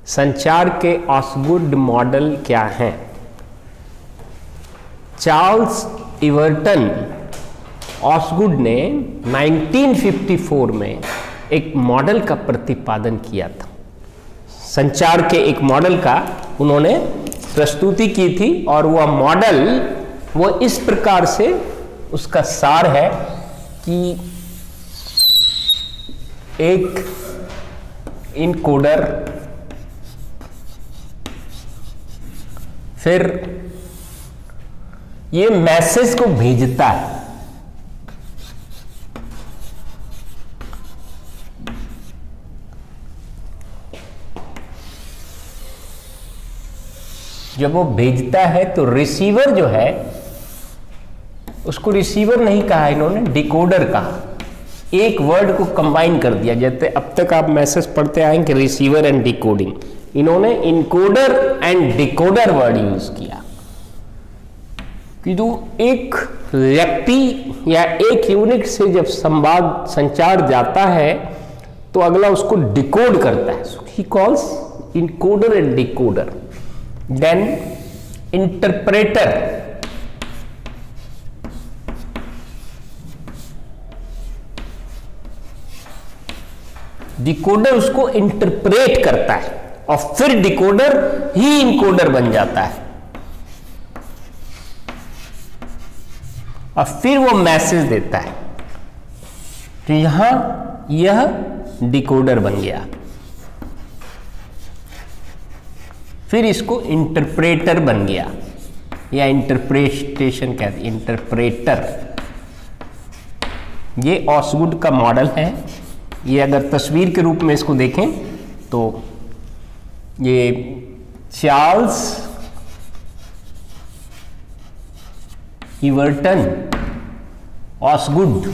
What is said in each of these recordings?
संचार के ऑसगुड मॉडल क्या हैं? चार्ल्स इवर्टन ऑसगुड ने 1954 में एक मॉडल का प्रतिपादन किया था। संचार के एक मॉडल का उन्होंने प्रस्तुति की थी और वह मॉडल वो इस प्रकार से उसका सार है कि एक इनकोडर, फिर ये मैसेज को भेजता है, जब वो भेजता है तो रिसीवर जो है, उसको रिसीवर नहीं कहा इन्होंने, डिकोडर कहा। एक वर्ड को कंबाइन कर दिया। जैसे अब तक आप मैसेज पढ़ते आएंगे रिसीवर एंड डिकोडिंग, इन्होंने encoder and decoder word use किया कि जो एक व्यक्ति या एक यूनिट से जब संवाद संचार जाता है तो अगला उसको डिकोड करता है। So he calls encoder and decoder. Then interpreter, decoder उसको इंटरप्रेट करता है और फिर डिकोडर ही इनकोडर बन जाता है और फिर वो मैसेज देता है। तो यहां यह डिकोडर बन गया। फिर इसको इंटरप्रेटर बन गया या इंटरप्रेटेशन कहते हैं, इंटरप्रेटर। ये ऑसगुड का मॉडल है। ये अगर तस्वीर के रूप में इसको देखें तो ये Charles Egerton Osgood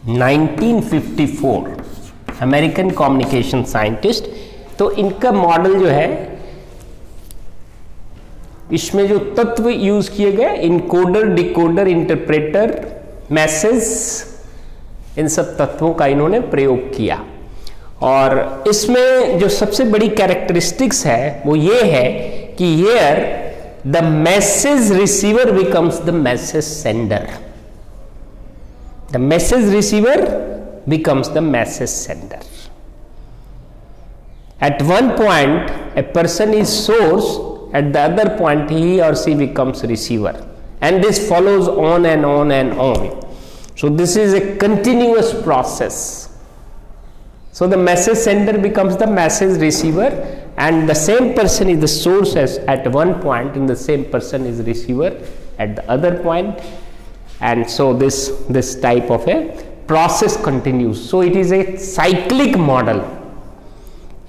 1954 American communication scientist. तो इनका मॉडल जो है, इसमें जो तत्व यूज किए गए, इनकोडर, डिकोडर, इंटरप्रेटर, मैसेज, इन सब तत्वों का इन्होंने प्रयोग किया। और इसमें जो सबसे बड़ी कैरेक्टरिस्टिक्स है वो ये है कि here the message receiver becomes the message sender. The message receiver becomes the message sender. At one point a person is source, at the other point he or she becomes receiver, and this follows on and on and on. So this is a continuous process. So the message sender becomes the message receiver, and the same person is the source as at one point, and the same person is receiver at the other point, and so this type of a process continues. So it is a cyclic model,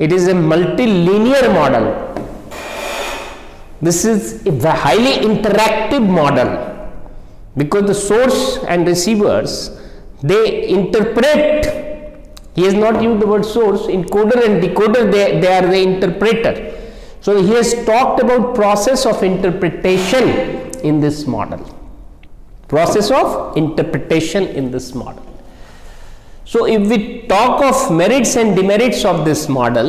it is a multilinear model, this is a highly interactive model, because the source and receivers, they interpret. He has not used the word source. Encoder and decoder, they are the interpreter. So he has talked about process of interpretation in this model, process of interpretation in this model. So if we talk of merits and demerits of this model,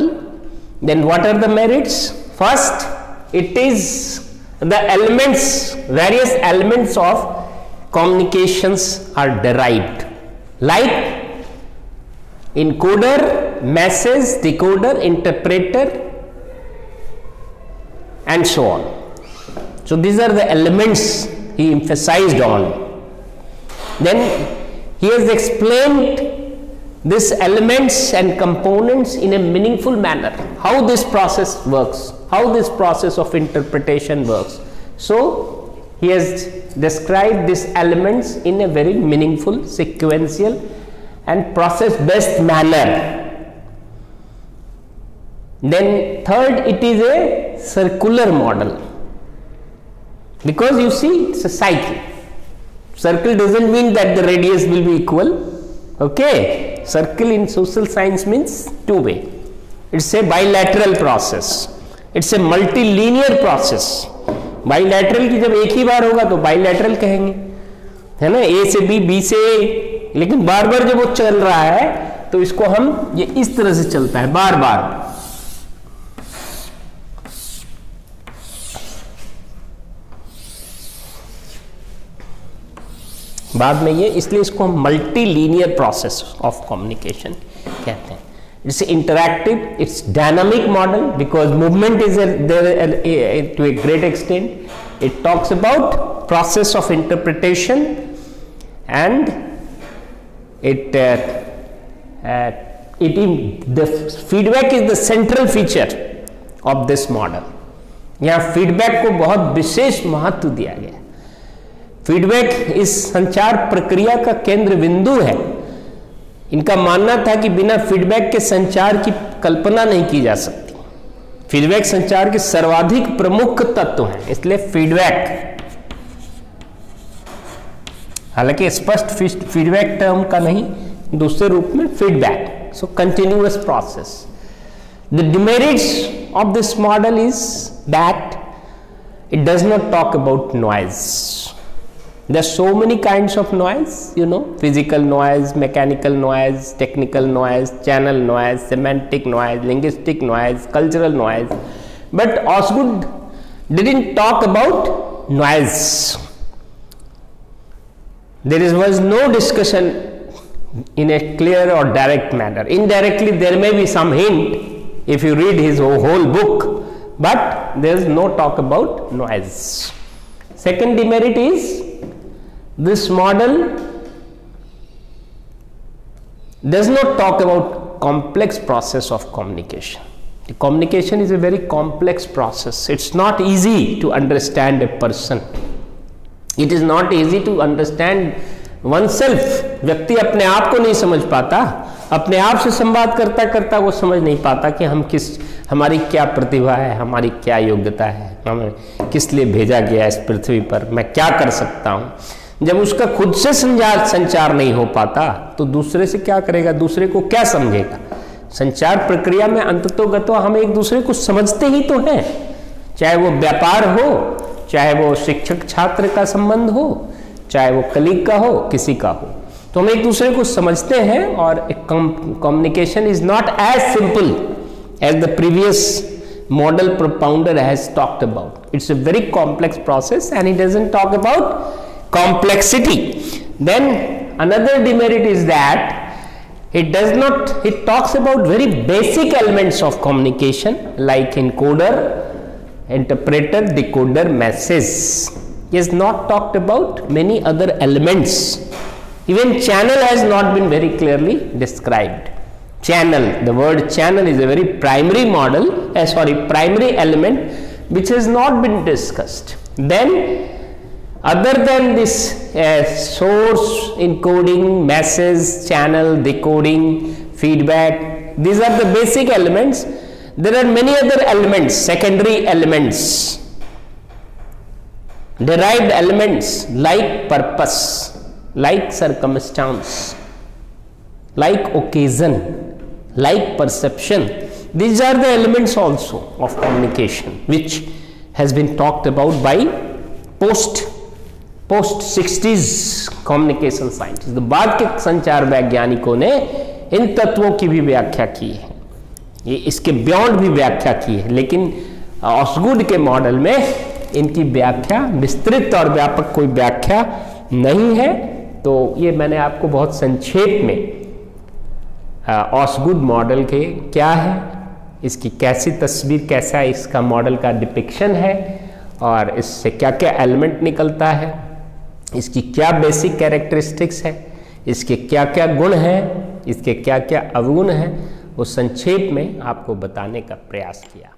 then what are the merits? First, it is the elements, various elements of communications are derived, like encoder, message, decoder, interpreter, and so on. So these are the elements he emphasized on. Then he has explained these elements and components in a meaningful manner, how this process works, how this process of interpretation works. So he has described these elements in a very meaningful, sequential and process based manner. Then third, it is a circular model, because you see it's a cycle. Circle doesn't mean that the radius will be equal. Okay, circle in social science means two-way. It's a bilateral process, it's a multilinear process. Bilateral की जब एक ही बार होगा तो bilateral कहेंगे, है ना, A से B, B से A, लेकिन बार बार जब वो चल रहा है तो इसको हम, ये इस तरह से चलता है बार बार। बाद में ये, इसलिए इसको हम multi linear process of communication कहते हैं। It's interactive, it's dynamic model because movement is there to a great extent. It talks about process of interpretation and the feedback is the central feature of this model। यहाँ feedback को बहुत विशेष महत्व दिया गया। Feedback इस संचार प्रक्रिया का केंद्र बिंदु है। इनका मानना था कि बिना फीडबैक के संचार की कल्पना नहीं की जा सकती। फीडबैक संचार के सर्वाधिक प्रमुख तत्व हैं, इसलिए फीडबैक, हालांकि स्पष्ट फीडबैक टर्म का नहीं, दूसरे रूप में feedback. So continuous process. The demerits of this model is that it does not talk about noise. There are so many kinds of noise, you know, physical noise, mechanical noise, technical noise, channel noise, semantic noise, linguistic noise, cultural noise. But Osgood didn't talk about noise. There was no discussion in a clear or direct manner. Indirectly, there may be some hint if you read his whole book, but there is no talk about noise. Second demerit is this model does not talk about complex process of communication. The communication is a very complex process. It's not easy to understand a person. It is not easy to understand oneself. व्यक्ति अपने आप को नहीं समझ पाता, अपने आप से संवाद करता करता वो समझ नहीं पाता कि हम हमारी क्या प्रतिभा है, हमारी क्या योग्यता है, हमें किस लिए भेजा गया इस पृथ्वी पर, मैं क्या कर सकता हूँ। जब उसका खुद से संचार नहीं हो पाता तो दूसरे से क्या करेगा, दूसरे को क्या समझेगा। संचार प्रक्रिया में अंततोगतो हम एक दूसरे को समझते ही तो हैं, चाहे वो व्यापार हो, चाहे वो शिक्षक छात्र का संबंध हो, चाहे वो कलीग का हो, किसी का हो, तो हम एक दूसरे को समझते हैं। और communication is not as simple as the previous model propounder has talked about. It's a very complex process and he doesn't talk about complexity. Then another demerit is that it talks about very basic elements of communication like encoder, interpreter, decoder, message. He has not talked about many other elements. Even channel has not been very clearly described. Channel, the word channel is a very primary primary element which has not been discussed. Then other than this source, encoding, message, channel, decoding, feedback, these are the basic elements. There are many other elements, secondary elements, derived elements like purpose, like circumstance, like occasion, like perception. These are the elements also of communication which has been talked about by post 60s communication scientist. तो बाद के संचार वैज्ञानिकों ने इन तत्वों की भी व्याख्या की है, ये इसके बियॉन्ड भी व्याख्या की है, लेकिन ऑसगुड के मॉडल में इनकी व्याख्या विस्तृत और व्यापक कोई व्याख्या नहीं है। तो ये मैंने आपको बहुत संक्षेप में ऑसगुड मॉडल के क्या है, इसकी कैसी तस्वीर, कैसा इसका मॉडल का डिपिक्शन है और इससे क्या क्या एलिमेंट निकलता है, इसकी क्या बेसिक कैरेक्टरिस्टिक्स है, इसके क्या क्या गुण हैं, इसके क्या क्या अवगुण हैं, वो संक्षेप में आपको बताने का प्रयास किया।